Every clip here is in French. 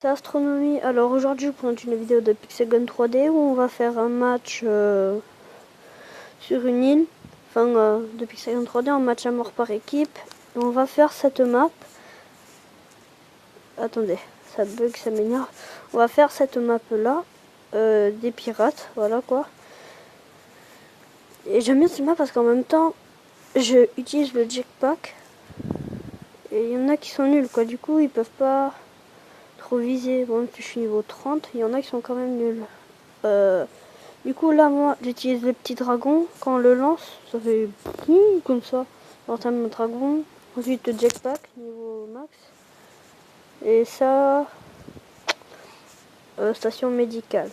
C'est Astronomie. Alors aujourd'hui, je présente une vidéo de Pixelgun 3D où on va faire un match sur une île. Enfin, de Pixelgun 3D, un match à mort par équipe. Et on va faire cette map. Attendez, ça bug, ça m'énerve. On va faire cette map là, des pirates, voilà quoi. Et j'aime bien cette map parce qu'en même temps, je utilise le jetpack. Et il y en a qui sont nuls quoi, du coup ils peuvent pas trop viser. Bon, je suis niveau 30, il y en a qui sont quand même nuls. Du coup là moi j'utilise le petit dragon. Quand on le lance ça fait comme ça. J'entame le dragon. Ensuite le jetpack niveau max. Et ça station médicale.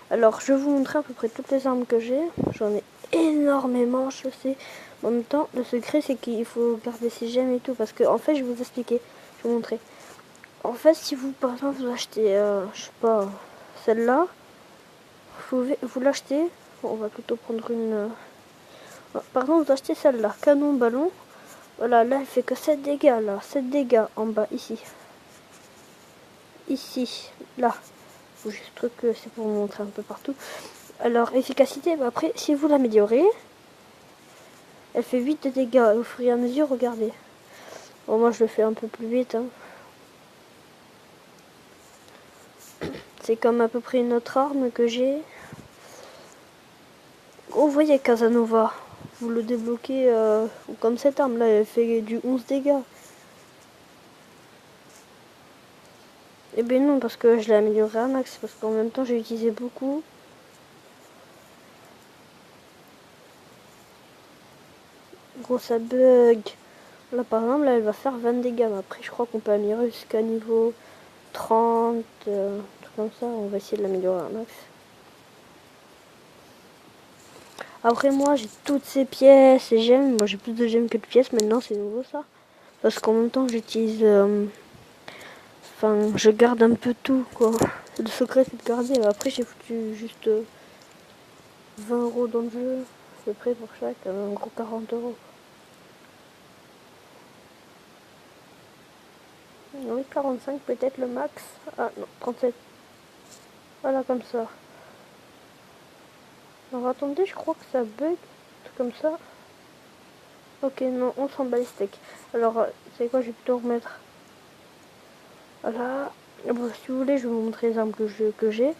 Alors je vais vous montrer à peu près toutes les armes que j'ai. J'en ai énormément, je sais. En même temps le secret c'est qu'il faut garder ses gemmes et tout. Parce que en fait je vais vous expliquer. Je vais vous montrer. En fait si vous par exemple vous achetez je sais pas celle-là. Vous l'achetez. On va plutôt prendre une... Par exemple, vous achetez celle-là, canon ballon. Voilà, là, elle fait que 7 dégâts, là. 7 dégâts en bas, ici. Ici, là. Juste truc, c'est pour vous montrer un peu partout. Alors, efficacité, bah après, si vous l'améliorez, elle fait 8 de dégâts. Au fur et à mesure, regardez. Bon, moi, je le fais un peu plus vite. Hein. C'est comme à peu près une autre arme que j'ai. Oh, vous voyez, Casanova. Vous le débloquez comme cette arme-là, elle fait du 11 dégâts. Eh ben non, parce que je l'ai amélioré à max, parce qu'en même temps j'ai utilisé beaucoup. Gros ça bug. Là par exemple, là elle va faire 20 dégâts, mais après je crois qu'on peut améliorer jusqu'à niveau 30, truc comme ça, on va essayer de l'améliorer à max. Après moi j'ai toutes ces pièces et gemmes, moi j'ai plus de gemmes que de pièces maintenant, c'est nouveau ça. Parce qu'en même temps j'utilise... Enfin, je garde un peu tout quoi. Le secret c'est de garder, après j'ai foutu juste 20 € dans le jeu, à peu près pour chaque, un gros 40 €. Oui, 45 peut-être le max. Ah non, 37. Voilà, comme ça. Alors attendez, je crois que ça bug. Comme ça. Ok, non, on s'en bat les steaks. Alors, c'est quoi, je vais plutôt remettre. Voilà. Bon, si vous voulez, je vais vous montrer les armes que j'ai.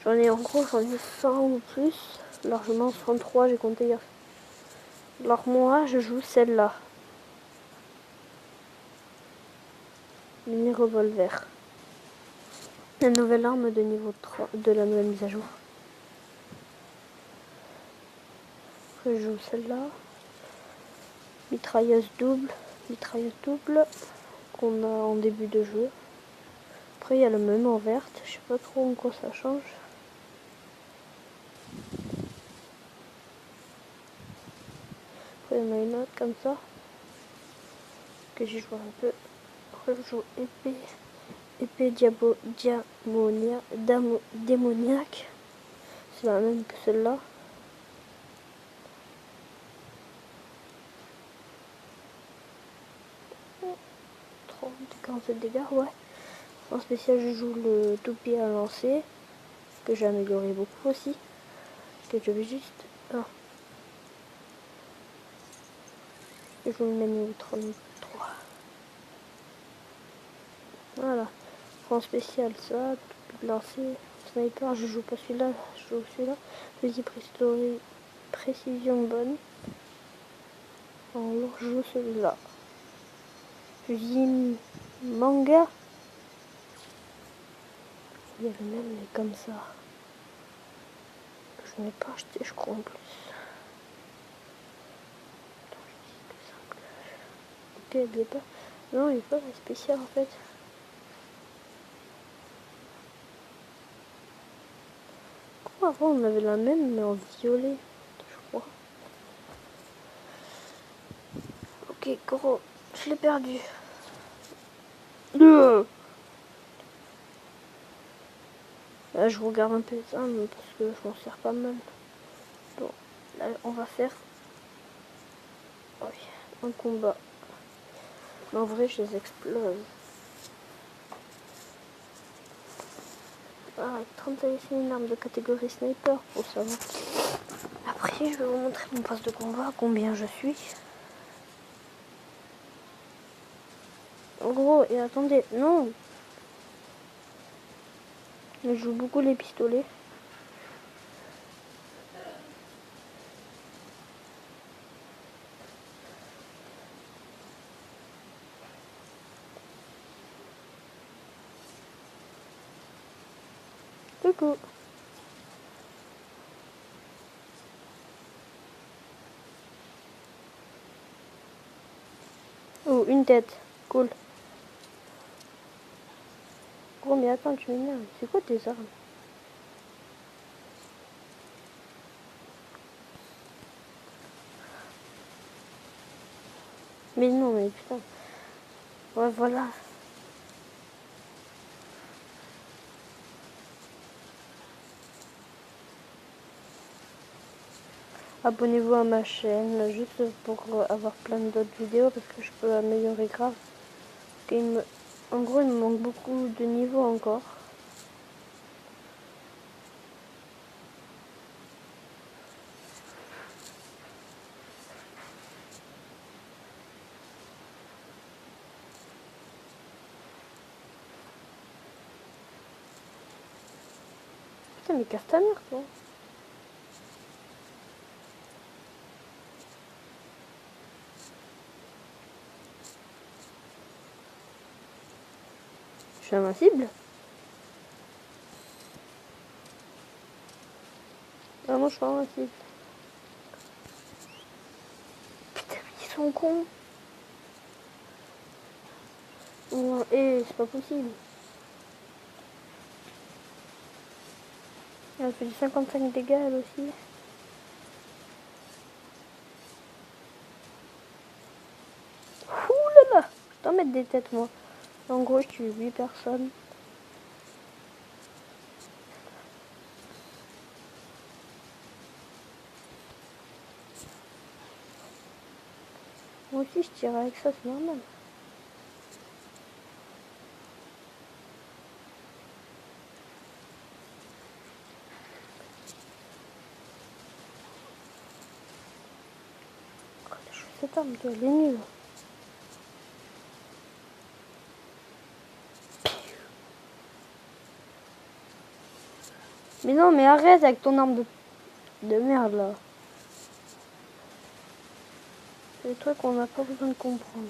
J'en ai en gros, j'en ai 100 ou plus. Largement 103, j'ai compté hier. Alors moi, je joue celle-là. Mini revolver. La nouvelle arme de niveau 3 de la nouvelle mise à jour. Après, je joue celle-là. Mitrailleuse double qu'on a en début de jeu. Après il y a le même en verte, je sais pas trop en quoi ça change. Après il y en a une autre comme ça que j'ai joué un peu. Après je joue épée démoniaque. C'est la même que celle-là. Oh, 47 dégâts, ouais. En spécial je joue le toupie à lancer, que j'ai amélioré beaucoup aussi. Que je vais juste... Ah. Je joue le niveau 33. Voilà. En spécial ça, lancer, sniper, je joue pas celui-là, je joue celui-là. Fusil précision bonne. Alors je joue celui-là. Fusil manga. Il y a le même mais comme ça. Je n'ai pas acheté je crois en plus. Ok, il n'y a pas. Non, il n'y a pas la spéciale en fait. Avant on avait la même mais en violet, je crois. Ok gros, je l'ai perdu. Là, je regarde un peu ça parce que je m'en sers pas mal. Bon, là on va faire un combat. Mais en vrai je les explose. Ah, 30 c'est une arme de catégorie sniper pour savoir. Après, je vais vous montrer mon poste de combat, combien je suis. En gros, et attendez, non. Je joue beaucoup les pistolets. Coucou. Oh, une tête. Cool. Gros, mais attends, tu m'énerves. C'est quoi tes armes? Mais non, mais putain. Ouais, voilà. Abonnez-vous à ma chaîne, juste pour avoir plein d'autres vidéos, parce que je peux améliorer grave. En gros, il me manque beaucoup de niveaux encore. Putain, mais casse ta mère, toi. Je suis invincible. Ah, moi, je suis invincible. Putain, mais ils sont cons. Et c'est pas possible. Elle fait du 55 dégâts, elle aussi. Ouh là là. Je t'en mettre des têtes, moi. En gros, je tue 8 personnes. Moi aussi, je tire avec ça, c'est normal. Cette arme, toi, elle est nulle. Mais non, mais arrête avec ton arme de merde, là. C'est des trucs qu'on n'a pas besoin de comprendre.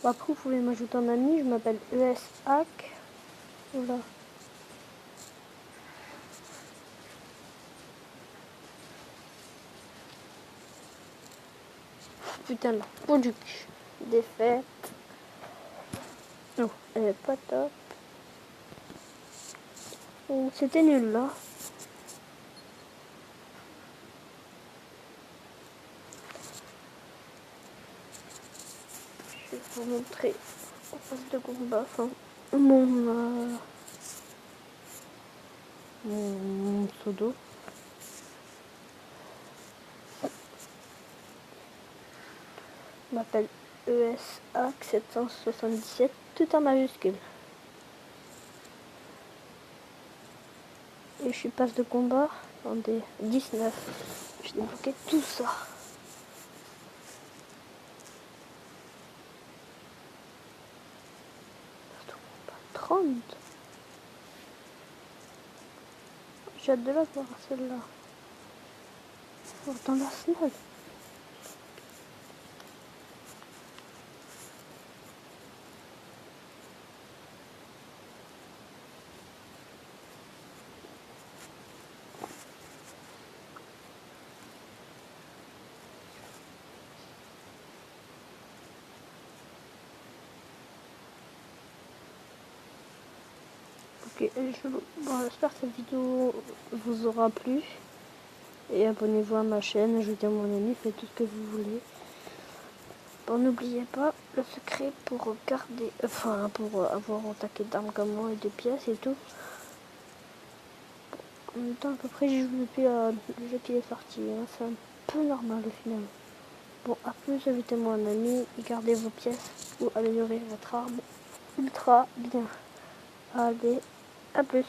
Bon, après, vous pouvez m'ajouter un ami, je m'appelle ESHack. Voilà. Putain, la peau du cul. Défaite. Non, elle est pas top. Oh, c'était nul, là. Je vais vous montrer en face de combat, enfin, mon pseudo. Je m'appelle ESHack777, tout en majuscule. Et je suis passe de combat en des 19. J'ai débloqué tout ça. 30. J'ai hâte de la voir, celle-là. Oh, dans l'Arsenal. Ok, bon, j'espère que cette vidéo vous aura plu. Et abonnez-vous à ma chaîne, ajoutez à mon ami, faites tout ce que vous voulez. Bon, n'oubliez pas le secret pour garder, pour avoir un taquet d'armes comme moi et de pièces et tout. En même temps, à peu près, j'ai joué depuis le jeu qui est sorti. Hein. C'est un peu normal au final. Bon, à plus, invitez-moi un ami et gardez vos pièces ou améliorez votre arme ultra bien. Allez, à plus.